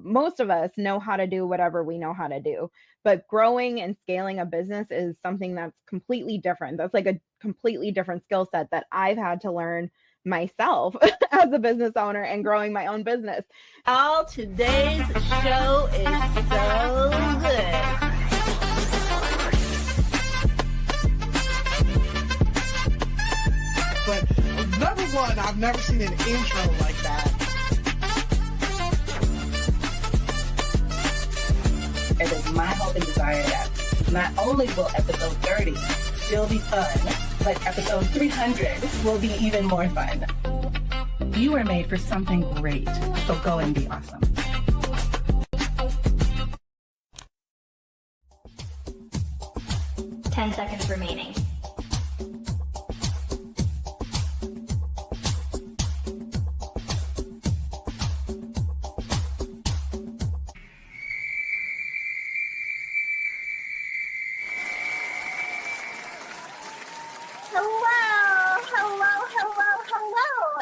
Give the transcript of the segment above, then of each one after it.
most of us know how to do whatever we know how to do. But growing and scaling a business is something that's completely different. That's like a completely different skill set that I've had to learn myself as a business owner and growing my own business. All today's show is so good. But number one, I've never seen an intro like that. It is my hope and desire that not only will episode 30 still be fun, but episode 300 will be even more fun. You are made for something great, so go and be awesome. Ten seconds remaining.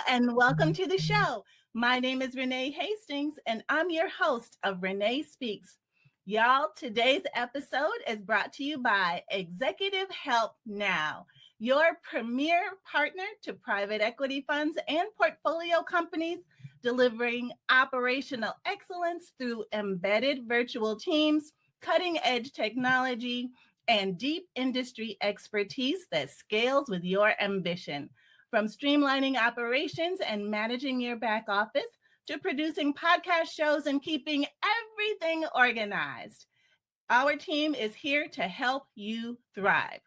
And welcome to the show. My name is Renee Hastings, and I'm your host of Renee Speaks. Y'all, today's episode is brought to you by Executive Help Now, your premier partner to private equity funds and portfolio companies, delivering operational excellence through embedded virtual teams, cutting-edge technology, and deep industry expertise that scales with your ambition. From streamlining operations and managing your back office to producing podcast shows and keeping everything organized, our team is here to help you thrive.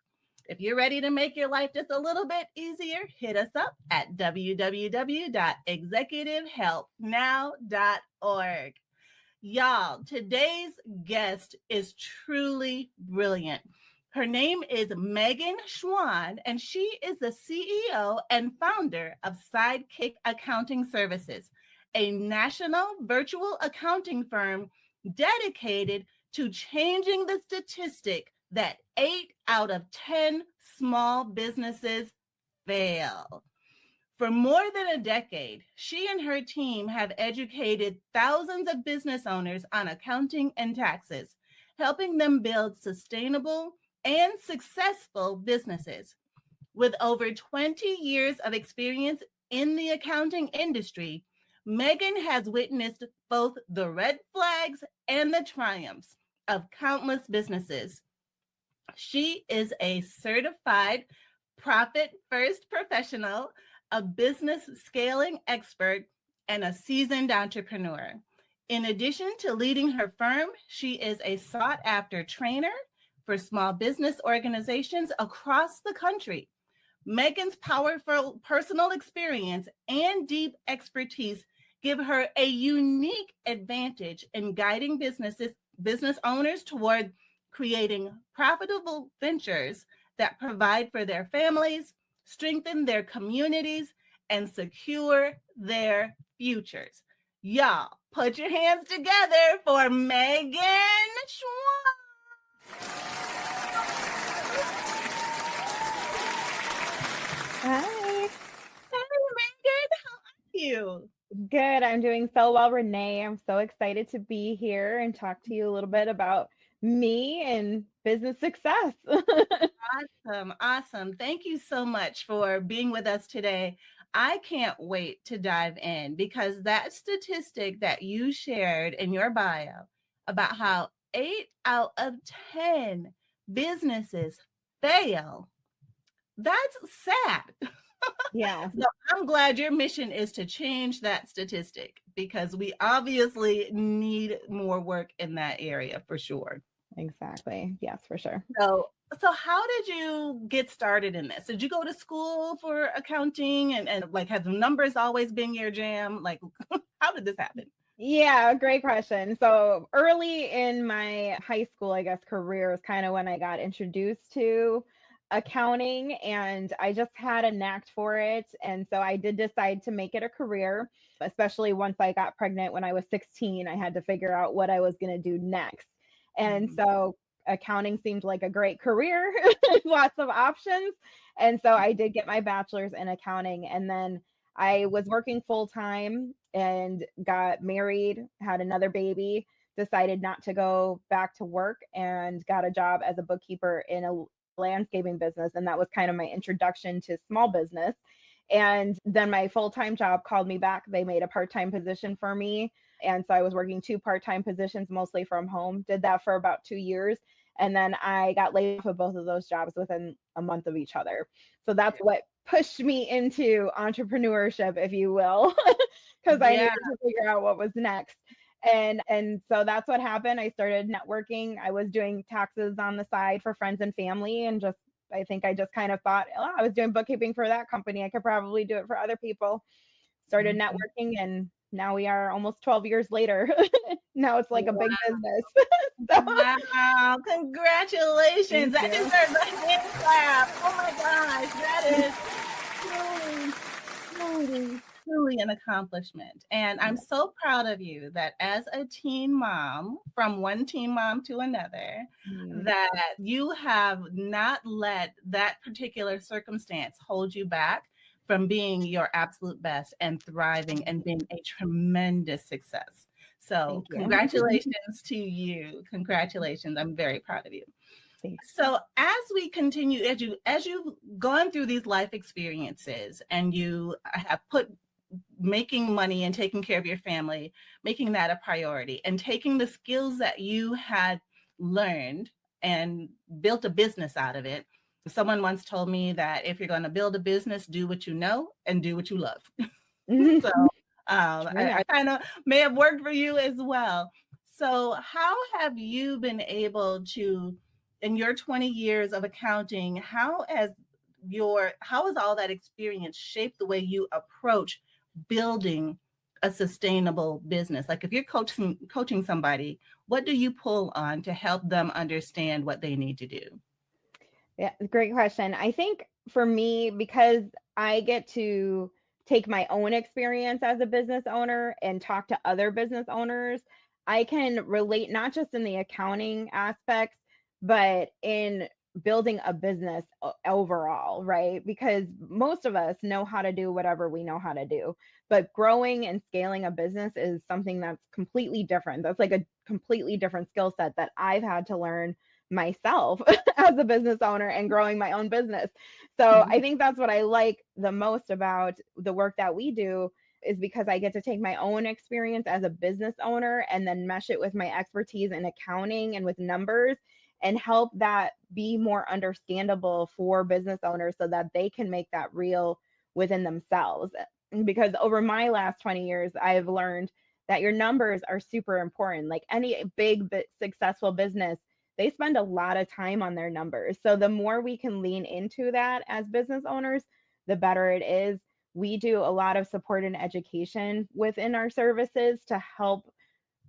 If you're ready to make your life just a little bit easier, hit us up at www.executivehelpnow.org. Y'all, today's guest is truly brilliant. Her name is Megan Schwan, and she is the CEO and founder of Sidekick Accounting Services, a national virtual accounting firm dedicated to changing the statistic that 8 out of 10 small businesses fail. For more than a decade, she and her team have educated thousands of business owners on accounting and taxes, helping them build sustainable and successful businesses. With over 20 years of experience in the accounting industry, Megan has witnessed both the red flags and the triumphs of countless businesses. She is a certified profit-first professional, a business scaling expert, and a seasoned entrepreneur. In addition to leading her firm, she is a sought-after trainer for small business organizations across the country. Megan's powerful personal experience and deep expertise give her a unique advantage in guiding business owners toward creating profitable ventures that provide for their families, strengthen their communities, and secure their futures. Y'all, put your hands together for Megan Schwan. Hi. Hey, Megan, how are you? Good. I'm doing so well, Renee. I'm so excited to be here and talk to you a little bit about me and business success. Awesome. Thank you so much for being with us today. I can't wait to dive in because that statistic that you shared in your bio about how 8 out of 10 businesses fail, that's sad. Yeah. So I'm glad your mission is to change that statistic because we obviously need more work in that area for sure. Exactly. Yes, for sure. So how did you get started in this? Did you go to school for accounting and like have numbers always been your jam? Like how did this happen? Yeah, great question. So early in my high school, I guess, career is kind of when I got introduced to accounting, and I just had a knack for it. And so I did decide to make it a career, especially once I got pregnant when I was 16. I had to figure out what I was going to do next. And so accounting seemed like a great career, lots of options. And so I did get my bachelor's in accounting, and then I was working full time and got married, had another baby, decided not to go back to work, and got a job as a bookkeeper in a landscaping business. And that was kind of my introduction to small business. And then my full-time job called me back. They made a part-time position for me. And so I was working 2 part-time positions, mostly from home. Did that for about 2 years. And then I got laid off of both of those jobs within a month of each other. So that's what pushed me into entrepreneurship, if you will, because I needed to figure out what was next. And so that's what happened. I started networking. I was doing taxes on the side for friends and family, and just I think I just kind of thought, oh, I was doing bookkeeping for that company. I could probably do it for other people. Started networking, and now we are almost 12 years later. Now it's like a big business. So. Wow, congratulations. That deserves a hand clap. Oh my gosh, that is truly an accomplishment. And I'm so proud of you that as a teen mom, from one teen mom to another, that you have not let that particular circumstance hold you back from being your absolute best and thriving and being a tremendous success. So congratulations to you. Congratulations. I'm very proud of you. Thanks. So as we continue, as you've gone through these life experiences and you have put making money and taking care of your family, making that a priority, and taking the skills that you had learned and built a business out of it. Someone once told me that if you're going to build a business, do what you know and do what you love. So I kind of may have worked for you as well. So how have you been able to, in your 20 years of accounting, how has all that experience shaped the way you approach building a sustainable business? Like if you're coaching somebody, what do you pull on to help them understand what they need to do? Yeah, great question. I think for me, because I get to take my own experience as a business owner and talk to other business owners, I can relate not just in the accounting aspects, but in building a business overall, right? Because most of us know how to do whatever we know how to do, but growing and scaling a business is something that's completely different. That's like a completely different skill set that I've had to learn myself as a business owner and growing my own business. So I think that's what I like the most about the work that we do, is because I get to take my own experience as a business owner and then mesh it with my expertise in accounting and with numbers, and help that be more understandable for business owners so that they can make that real within themselves. Because over my last 20 years, I've learned that your numbers are super important. Like any big successful business, they spend a lot of time on their numbers. So the more we can lean into that as business owners, the better it is. We do a lot of support and education within our services to help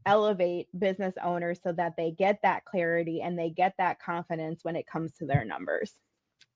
elevate business owners so that they get that clarity and they get that confidence when it comes to their numbers.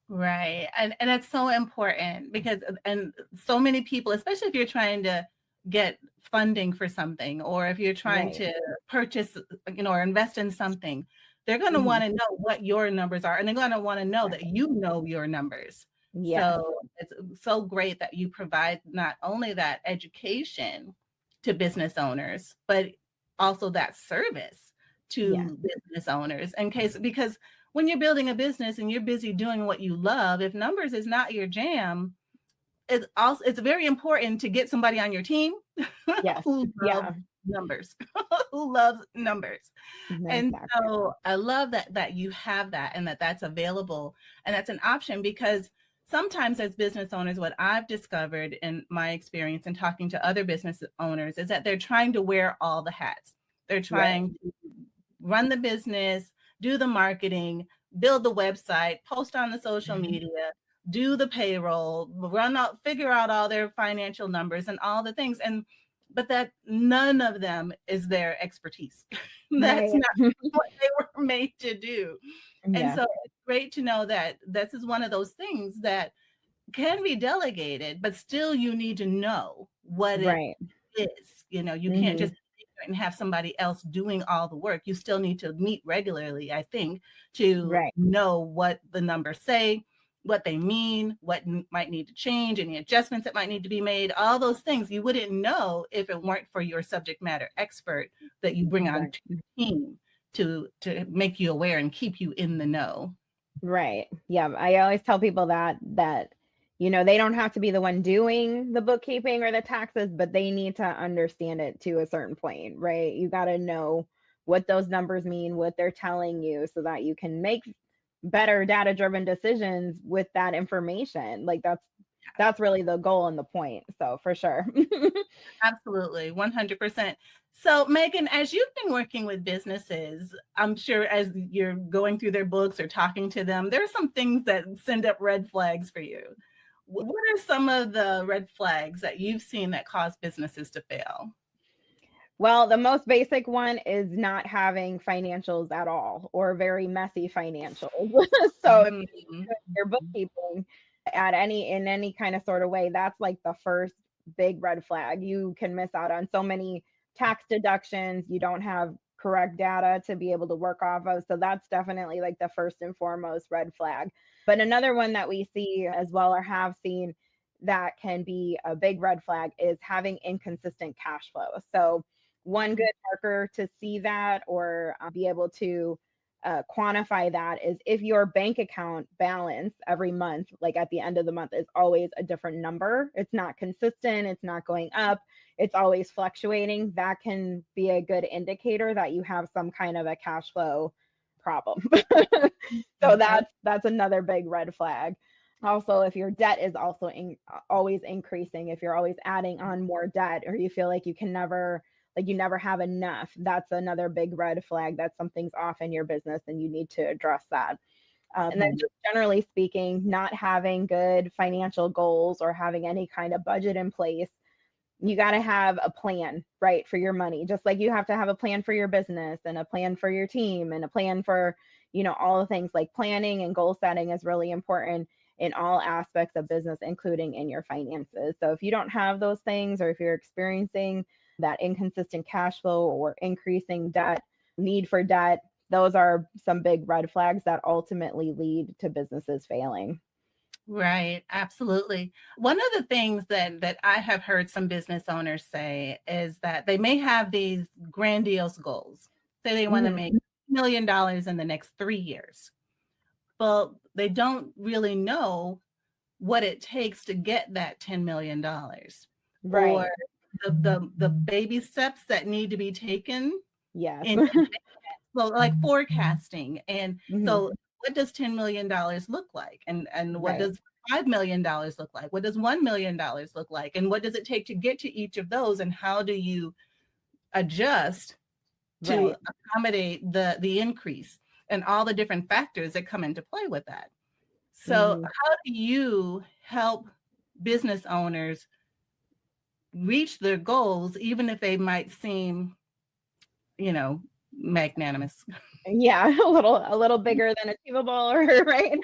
Right. And that's so important because, and so many people, especially if you're trying to get funding for something, or if you're trying to purchase, or invest in something, they're going to want to know what your numbers are, and they're going to want to know that you know your numbers. So it's so great that you provide not only that education to business owners, but also that service to business owners because when you're building a business and you're busy doing what you love, if numbers is not your jam, it's very important to get somebody on your team who loves numbers, who loves numbers. And so I love that you have that and that's available and that's an option, because sometimes as business owners, what I've discovered in my experience in talking to other business owners is that they're trying to wear all the hats. They're trying to run the business, do the marketing, build the website, post on the social media, do the payroll, figure out all their financial numbers and all the things. But that none of them is their expertise. That's not what they were made to do. And so it's great to know that this is one of those things that can be delegated, but still you need to know what it is. You can't just and have somebody else doing all the work. You still need to meet regularly, I think, to know what the numbers say, what they mean, what might need to change, any adjustments that might need to be made, all those things you wouldn't know if it weren't for your subject matter expert that you bring on to your team to make you aware and keep you in the know. Right. Yeah. I always tell people that they don't have to be the one doing the bookkeeping or the taxes, but they need to understand it to a certain point, right? You got to know what those numbers mean, what they're telling you, so that you can make better data-driven decisions with that information. Like that's really the goal and the point. So for sure. Absolutely, 100%. So Megan, as you've been working with businesses, I'm sure as you're going through their books or talking to them, there are some things that send up red flags for you. What are some of the red flags that you've seen that cause businesses to fail? Well, the most basic one is not having financials at all, or very messy financials. So if Mhm. you're bookkeeping in any kind of sort of way, that's like the first big red flag. You can miss out on so many tax deductions. You don't have correct data to be able to work off of. So that's definitely like the first and foremost red flag. But another one that we see as well, or have seen, that can be a big red flag is having inconsistent cash flow. So one good marker to see that, or be able to quantify that, is if your bank account balance every month, like at the end of the month, is always a different number. It's not consistent, it's not going up, it's always fluctuating. That can be a good indicator that you have some kind of a cash flow problem. So Okay. that's another big red flag. Also, if your debt is also always increasing, if you're always adding on more debt, or you feel like you never have enough, that's another big red flag that something's off in your business and you need to address that. And then just generally speaking, not having good financial goals or having any kind of budget in place. You got to have a plan, right, for your money, just like you have to have a plan for your business and a plan for your team and a plan for, all the things. Like planning and goal setting is really important in all aspects of business, including in your finances. So if you don't have those things, or if you're experiencing that inconsistent cash flow or increasing debt, need for debt, those are some big red flags that ultimately lead to businesses failing. Right, absolutely. One of the things that I have heard some business owners say is that they may have these grandiose goals. Say they want to Mhm. make $1 million in the next 3 years, but they don't really know what it takes to get that $10 million, or Right. the baby steps that need to be taken Yes. in so like forecasting. And Mhm. so what does $10 million look like? And what Right. does $5 million look like? What does $1 million look like? And what does it take to get to each of those? And how do you adjust to Right. accommodate the increase and all the different factors that come into play with that? So Mhm. how do you help business owners reach their goals, even if they might seem, magnanimous? Yeah, a little bigger than achievable, or right?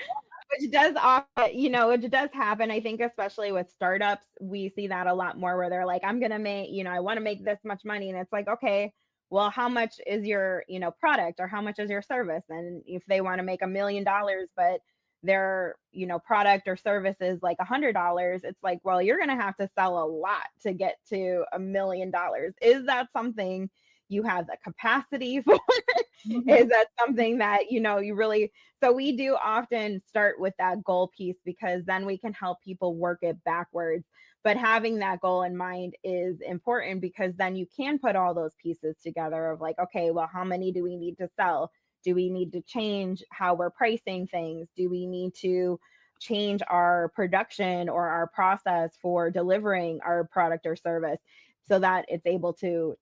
Which does often, which does happen. I think especially with startups, we see that a lot more, where they're like, I'm gonna make, I want to make this much money. And it's like, okay, well, how much is your, product, or how much is your service? And if they want to make $1 million, but their, product or service is like $100, it's like, well, you're gonna have to sell a lot to get to $1 million. Is that something you have the capacity for? Is Mhm. that something that, you really, so we do often start with that goal piece, because then we can help people work it backwards. But having that goal in mind is important, because then you can put all those pieces together of like, okay, well, how many do we need to sell? Do we need to change how we're pricing things? Do we need to change our production or our process for delivering our product or service, so that it's able to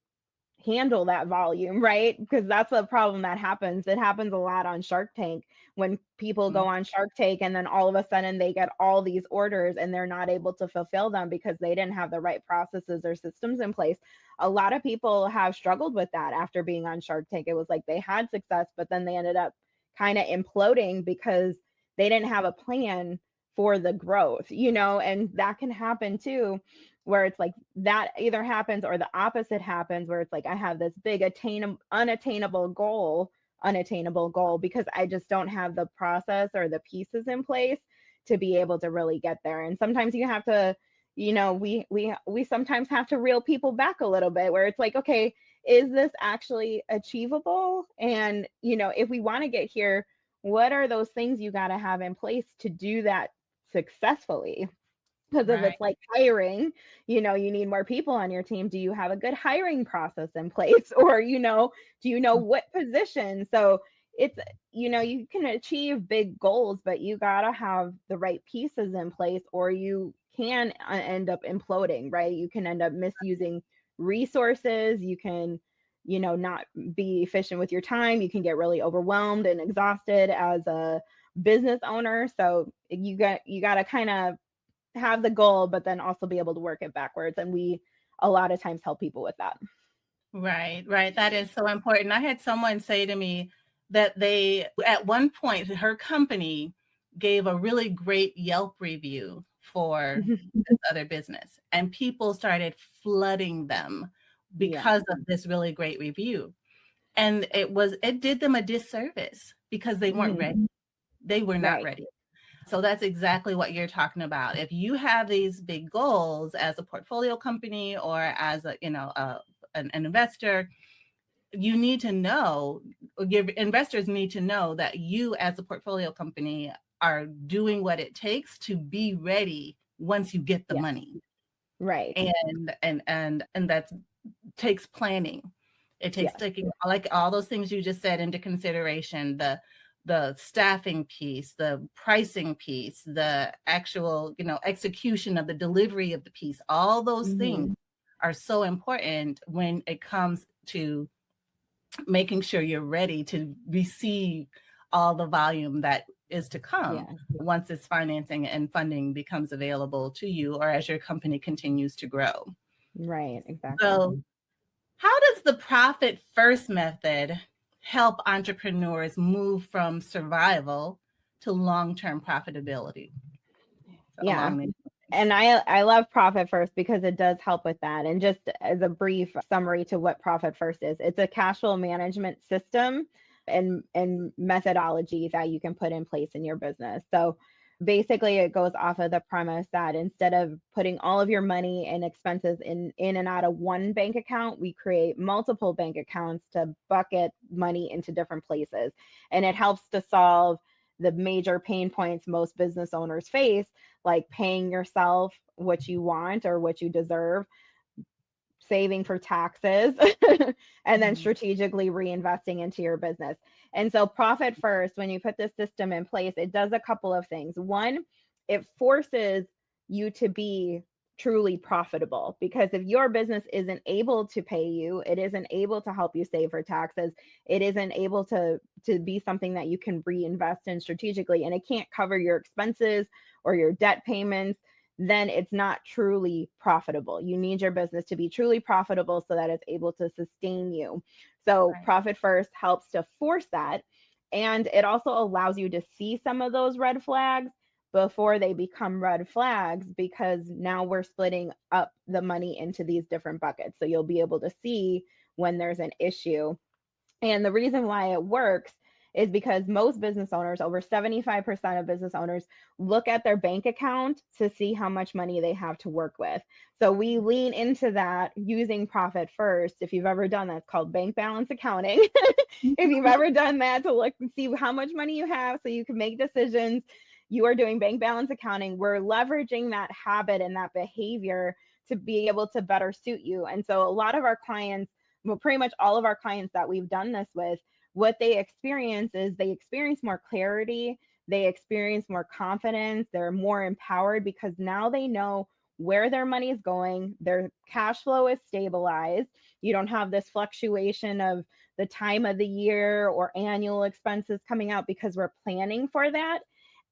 handle that volume, right? Because that's the problem that happens. It happens a lot on Shark Tank, when people go on Shark Tank and then all of a sudden they get all these orders and they're not able to fulfill them because they didn't have the right processes or systems in place. A lot of people have struggled with that after being on Shark Tank. It was like they had success, but then they ended up kind of imploding because they didn't have a plan for the growth, and that can happen too, where it's like that either happens or the opposite happens, where it's like I have this big unattainable goal because I just don't have the process or the pieces in place to be able to really get there. And sometimes you have to, we sometimes have to reel people back a little bit, where it's like, okay, is this actually achievable? And, if we want to get here, what are those things you got to have in place to do that successfully? Because if Right. it's like hiring, you need more people on your team. Do you have a good hiring process in place? Or, do you know what position? So it's, you can achieve big goals, but you got to have the right pieces in place, or you can end up imploding, right? You can end up misusing resources. You can, not be efficient with your time. You can get really overwhelmed and exhausted as a business owner. So you got to kind of have the goal, but then also be able to work it backwards. And we a lot of times help people with that. Right, right. That is so important. I had someone say to me that they, at one point, her company gave a really great Yelp review for this other business, and people started flooding them because of this really great review. And it did them a disservice because they weren't ready. They were not Right. ready. So that's exactly what you're talking about. If you have these big goals as a portfolio company or as an investor, you need to know, your investors need to know that you as a portfolio company are doing what it takes to be ready once you get the money. Right. And that takes planning. It takes taking, like, all those things you just said into consideration, the staffing piece, the pricing piece, the actual, execution of the delivery of the piece. All those things are so important when it comes to making sure you're ready to receive all the volume that is to come once this financing and funding becomes available to you, or as your company continues to grow. Right, exactly. So how does the profit first method help entrepreneurs move from survival to long-term profitability? And I love Profit First because it does help with that. And just as a brief summary to what Profit First is, it's a cash flow management system and methodology that you can put in place in your business. So basically it goes off of the premise that instead of putting all of your money and expenses in and out of one bank account, we create multiple bank accounts to bucket money into different places. And it helps to solve the major pain points most business owners face, like paying yourself what you want or what you deserve, saving for taxes, and then strategically reinvesting into your business. And so Profit First, when you put this system in place, it does a couple of things. One, it forces you to be truly profitable, because if your business isn't able to pay you, it isn't able to help you save for taxes, it isn't able to be something that you can reinvest in strategically, and it can't cover your expenses or your debt payments, then it's not truly profitable. You need your business to be truly profitable so that it's able to sustain you. So Profit First helps to force that. And it also allows you to see some of those red flags before they become red flags, because now we're splitting up the money into these different buckets. So you'll be able to see when there's an issue. And the reason why it works is because most business owners, over 75% of business owners, look at their bank account to see how much money they have to work with. So we lean into that using Profit First. If you've ever done that, it's called bank balance accounting. If you've ever done that to look and see how much money you have so you can make decisions, you are doing bank balance accounting. We're leveraging that habit and that behavior to be able to better suit you. And so a lot of our clients, well, pretty much all of our clients that we've done this with, what they experience is they experience more clarity, they experience more confidence, they're more empowered because now they know where their money is going, their cash flow is stabilized. You don't have this fluctuation of the time of the year or annual expenses coming out because we're planning for that.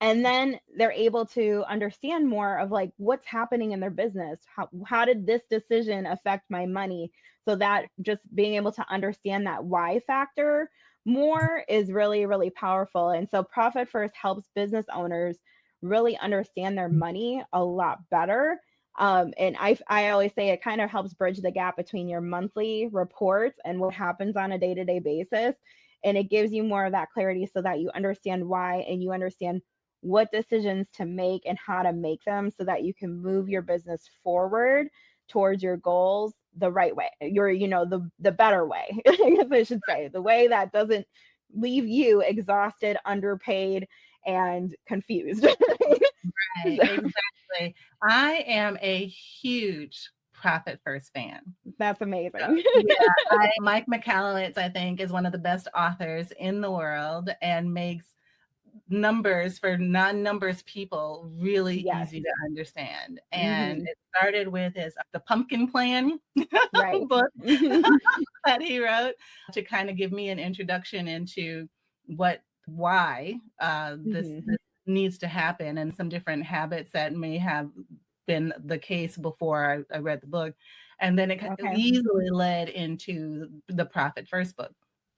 And then they're able to understand more of like what's happening in their business. How did this decision affect my money? So that just being able to understand that why factor more is really, really powerful. And so Profit First helps business owners really understand their money a lot better. And I always say it kind of helps bridge the gap between your monthly reports and what happens on a day-to-day basis. And it gives you more of that clarity so that you understand why, and you understand what decisions to make and how to make them so that you can move your business forward towards your goals the right way. The better way, I guess I should say, the way that doesn't leave you exhausted, underpaid, and confused. Right, exactly. I am a huge Profit First fan. That's amazing. Mike McCallowitz, I think, is one of the best authors in the world and makes numbers for non-numbers people really easy to understand. And it started with the Pumpkin Plan book that he wrote to kind of give me an introduction into why this needs to happen, and some different habits that may have been the case before I read the book. And then it easily led into the Profit First book.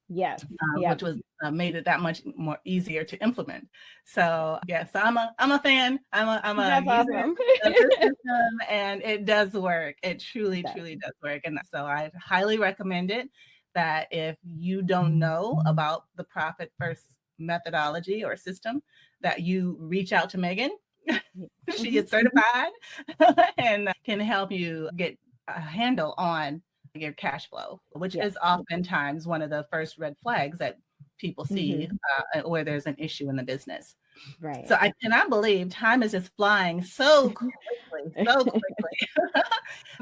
Yes. Which was made it that much more easier to implement. So yes, I'm a fan. I'm a That's user awesome. of the system, and it does work. It truly does work. And so I highly recommend it. That if you don't know about the Profit First methodology or system, that you reach out to Megan. She is certified and can help you get a handle on your cash flow, which is oftentimes one of the first red flags that people see where there's an issue in the business. Right. So I cannot believe time is just flying so quickly.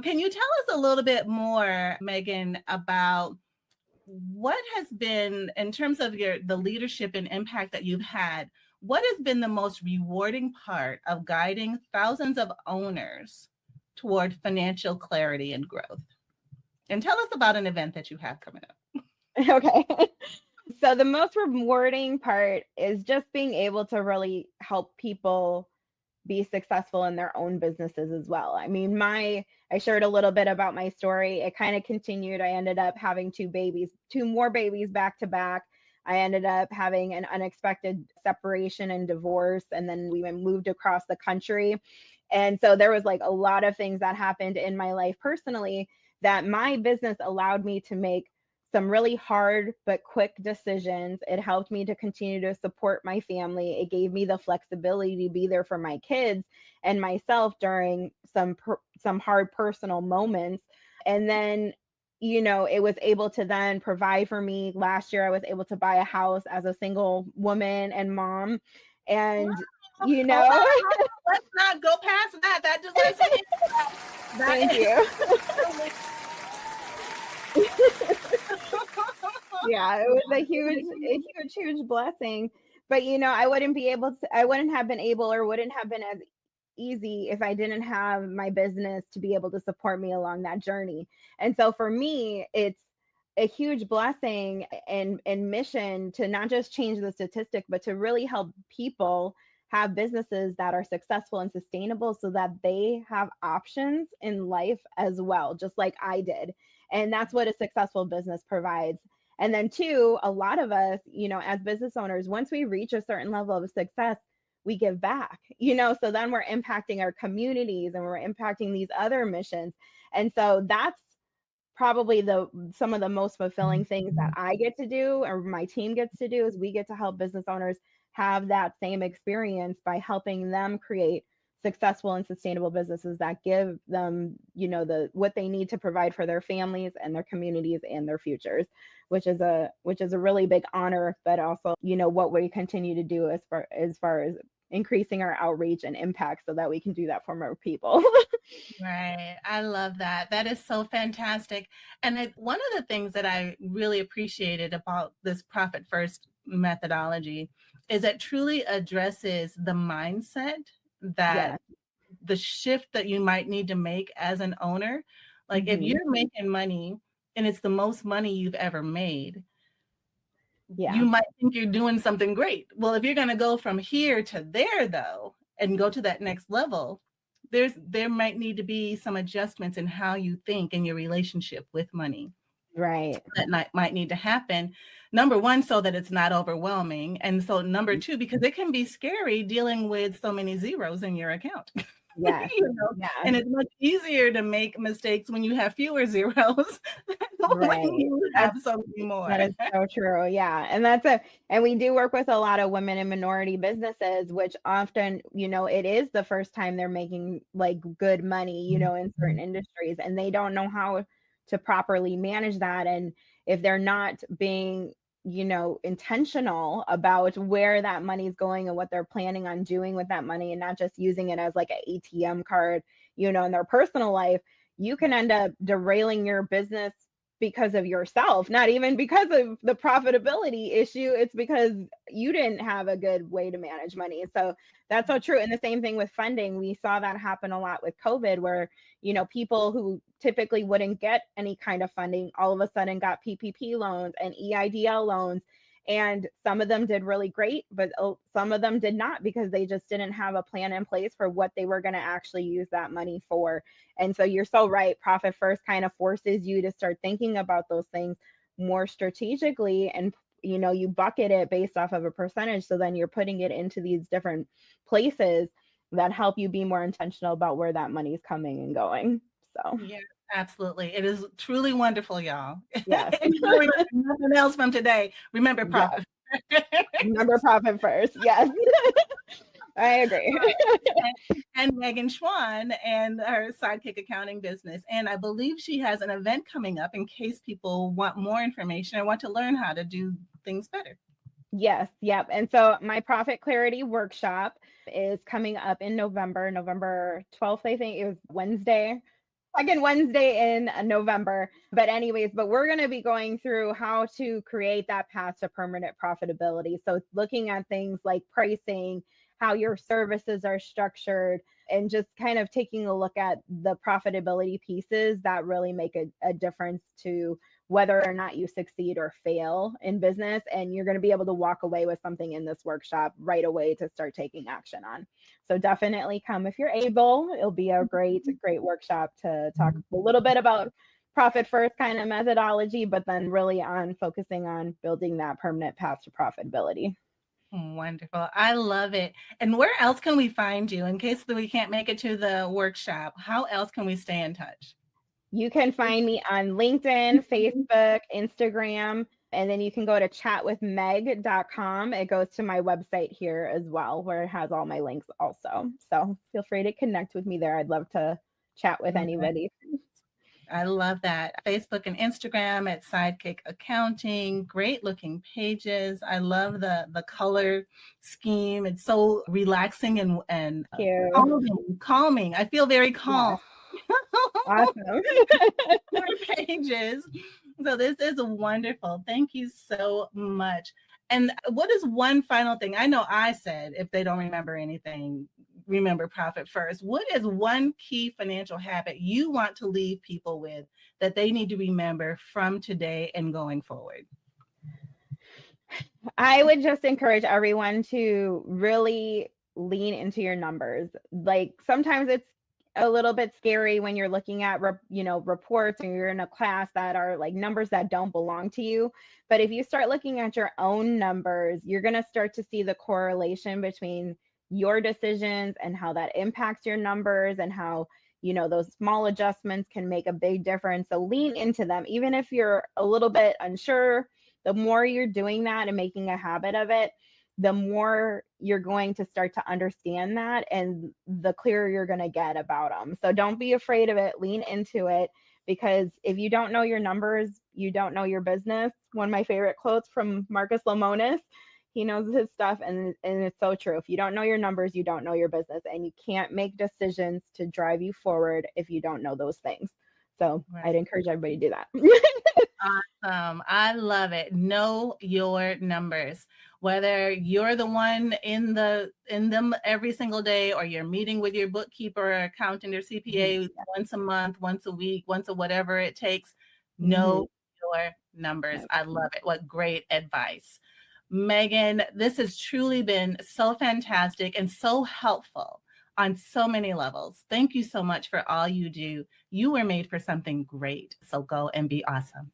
Can you tell us a little bit more, Megan, about what has been, in terms of the leadership and impact that you've had, what has been the most rewarding part of guiding thousands of owners toward financial clarity and growth? And tell us about an event that you have coming up. Okay. So the most rewarding part is just being able to really help people be successful in their own businesses as well. I mean, I shared a little bit about my story. It kind of continued. I ended up having two more babies back to back. I ended up having an unexpected separation and divorce, and then we moved across the country. And so there was like a lot of things that happened in my life personally that my business allowed me to make some really hard but quick decisions. It helped me to continue to support my family. It gave me the flexibility to be there for my kids and myself during some hard personal moments. And then, it was able to then provide for me. Last year, I was able to buy a house as a single woman and mom. And, let's not go past that. That deserves Thank you. Yeah, it was a huge blessing. But I wouldn't have been able, or wouldn't have been as easy if I didn't have my business to be able to support me along that journey. And so for me, it's a huge blessing and mission to not just change the statistic, but to really help people have businesses that are successful and sustainable so that they have options in life as well, just like I did. And that's what a successful business provides. And then two, a lot of us, as business owners, once we reach a certain level of success, we give back, so then we're impacting our communities and we're impacting these other missions. And so that's probably some of the most fulfilling things that I get to do, or my team gets to do, is we get to help business owners have that same experience by helping them create successful and sustainable businesses that give them, what they need to provide for their families and their communities and their futures, which is a really big honor, but also, what we continue to do as far as increasing our outreach and impact so that we can do that for more people. Right. I love that. That is so fantastic. And one of the things that I really appreciated about this Profit First methodology is it truly addresses the mindset that the shift that you might need to make as an owner. Like if you're making money and it's the most money you've ever made, you might think you're doing something great. Well, if you're going to go from here to there, though, and go to that next level, there might need to be some adjustments in how you think in your relationship with money. Right. That might need to happen. Number one, so that it's not overwhelming. And so number two, because it can be scary dealing with so many zeros in your account. Yes. You know, Yeah. and it's much easier to make mistakes when you have fewer zeros than Right. when you have so many more. That is so true. Yeah. And we do work with a lot of women and minority businesses, which often, it is the first time they're making like good money, in certain industries, and they don't know how to properly manage that. And if they're not being, intentional about where that money is going and what they're planning on doing with that money and not just using it as like an ATM card, in their personal life, you can end up derailing your business because of yourself, not even because of the profitability issue. It's because you didn't have a good way to manage money. So that's so true. And the same thing with funding. We saw that happen a lot with COVID, where, people who typically wouldn't get any kind of funding all of a sudden got PPP loans and EIDL loans. And some of them did really great, but some of them did not, because they just didn't have a plan in place for what they were going to actually use that money for. And so you're so right. Profit First kind of forces you to start thinking about those things more strategically, and you bucket it based off of a percentage. So then you're putting it into these different places that help you be more intentional about where that money is coming and going. So yeah, absolutely. It is truly wonderful, y'all. yes. If you learned nothing else from today, remember profit. Yes. Remember Profit First. Yes. I agree. And Megan Schwan and her Sidekick Accounting business. And I believe she has an event coming up in case people want more information and want to learn how to do things better. Yes. Yep. And so my Profit Clarity workshop is coming up in November 12th, I think. It was Wednesday. Second Wednesday in November. But we're going to be going through how to create that path to permanent profitability. So looking at things like pricing, how your services are structured, and just kind of taking a look at the profitability pieces that really make a difference to whether or not you succeed or fail in business. And you're going to be able to walk away with something in this workshop right away to start taking action on. So definitely come if you're able. It'll be a great workshop to talk a little bit about Profit First kind of methodology, but then really on focusing on building that permanent path to profitability. Wonderful. I love it. And where else can we find you in case we can't make it to the workshop? How else can we stay in touch? You can find me on LinkedIn, Facebook, Instagram, and then you can go to chatwithmeg.com. It goes to my website here as well, where it has all my links also. So feel free to connect with me there. I'd love to chat with anybody. I love that. Facebook and Instagram at Sidekick Accounting. Great looking pages. I love the color scheme. It's so relaxing and calming. I feel very calm. Yeah. Awesome. Pages. So this is wonderful. Thank you so much. And what is one final thing? I know I said, if they don't remember anything, remember Profit First. What is one key financial habit you want to leave people with that they need to remember from today and going forward? I would just encourage everyone to really lean into your numbers. Like sometimes it's a little bit scary when you're looking at reports and you're in a class that are like numbers that don't belong to you. But if you start looking at your own numbers, you're going to start to see the correlation between your decisions and how that impacts your numbers, and how those small adjustments can make a big difference. So lean into them, even if you're a little bit unsure. The more you're doing that and making a habit of it, the more you're going to start to understand that, and the clearer you're going to get about them. So don't be afraid of it. Lean into it, because if you don't know your numbers, you don't know your business. One of my favorite quotes from Marcus Lemonis, he knows his stuff, and it's so true. If you don't know your numbers, you don't know your business, and you can't make decisions to drive you forward if you don't know those things. So right. I'd encourage everybody to do that. Awesome. I love it. Know your numbers. Whether you're the one in them every single day, or you're meeting with your bookkeeper or accountant or CPA once a month, once a week, once a whatever it takes, know your numbers. I love it. What great advice. Megan, this has truly been so fantastic and so helpful on so many levels. Thank you so much for all you do. You were made for something great. So go and be awesome.